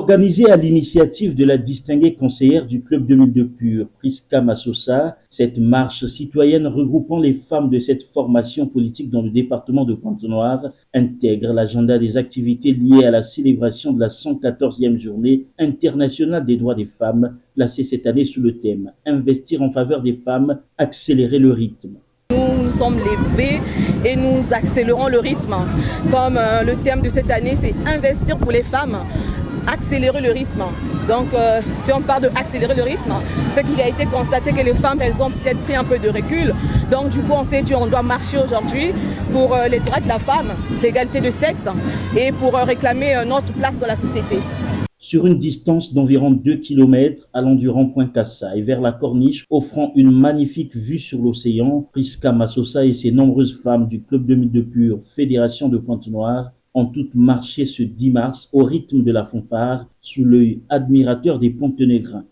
Organisée à l'initiative de la distinguée conseillère du Club 2002 Pur, Prisca Massosa, cette marche citoyenne regroupant les femmes de cette formation politique dans le département de Pointe-Noire intègre l'agenda des activités liées à la célébration de la 114e journée internationale des droits des femmes, placée cette année sous le thème « Investir en faveur des femmes, accélérer le rythme ». Nous sommes levés et nous accélérons le rythme. Comme le thème de cette année, c'est « Investir pour les femmes ». Accélérer le rythme. Donc, si on parle d'accélérer le rythme, c'est qu'il a été constaté que les femmes, elles ont peut-être pris un peu de recul. Donc, du coup, on s'est dit on doit marcher aujourd'hui pour les droits de la femme, l'égalité de sexe et pour réclamer notre place dans la société. Sur une distance d'environ 2 km allant du rond-point Cassa et vers la corniche, offrant une magnifique vue sur l'océan, Prisca Massosa et ses nombreuses femmes du Club 2002 Pur, Fédération de Pointe-Noire, ont toutes marché ce 10 mars au rythme de la fanfare sous l'œil admirateur des Pontenégrins.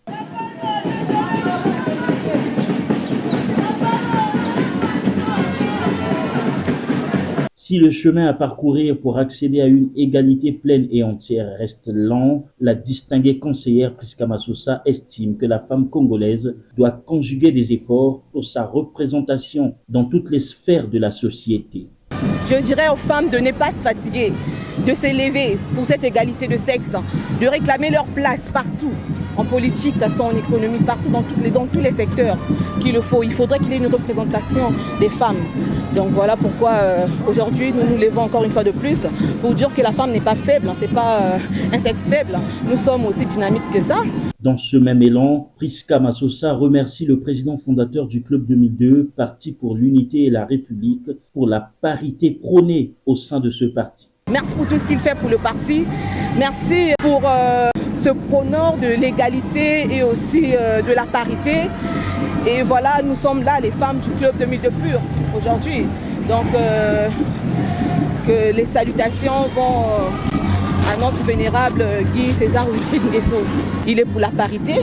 Si le chemin à parcourir pour accéder à une égalité pleine et entière reste lent, la distinguée conseillère Prisca Massosa estime que la femme congolaise doit conjuguer des efforts pour sa représentation dans toutes les sphères de la société. Je dirais aux femmes de ne pas se fatiguer, de s'élever pour cette égalité de sexe, de réclamer leur place partout, en politique, ça soit en économie, partout dans tous les secteurs qu'il le faut. Il faudrait qu'il y ait une représentation des femmes. Donc voilà pourquoi aujourd'hui nous nous levons encore une fois de plus pour dire que la femme n'est pas faible, c'est pas un sexe faible, nous sommes aussi dynamiques que ça. Dans ce même élan, Prisca Massosa remercie le président fondateur du Club 2002, Parti pour l'unité et la République, pour la parité prônée au sein de ce parti. Merci pour tout ce qu'il fait pour le parti. Merci pour ce prôneur de l'égalité et aussi de la parité. Et voilà, nous sommes là, les femmes du Club 2002 Pur, aujourd'hui. Donc, que les salutations vont à notre vénérable Guy César Wilfried Nguesso. Il est pour la parité.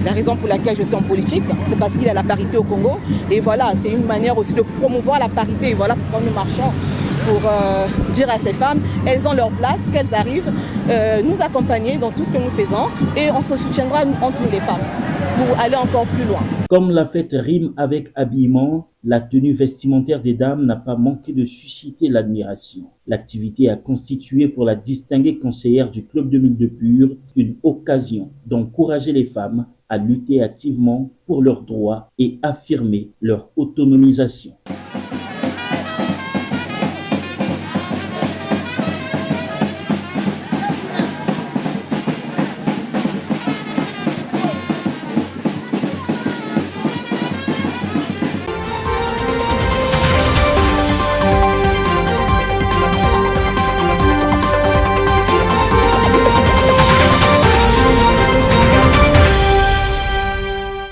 La raison pour laquelle je suis en politique, c'est parce qu'il y a la parité au Congo. Et voilà, c'est une manière aussi de promouvoir la parité. Et voilà pourquoi nous marchons pour dire à ces femmes, elles ont leur place, qu'elles arrivent, nous accompagner dans tout ce que nous faisons et on se soutiendra entre nous les femmes pour aller encore plus loin. Comme la fête rime avec habillement, la tenue vestimentaire des dames n'a pas manqué de susciter l'admiration. L'activité a constitué pour la distinguée conseillère du Club 2002 Pur une occasion d'encourager les femmes à lutter activement pour leurs droits et affirmer leur autonomisation.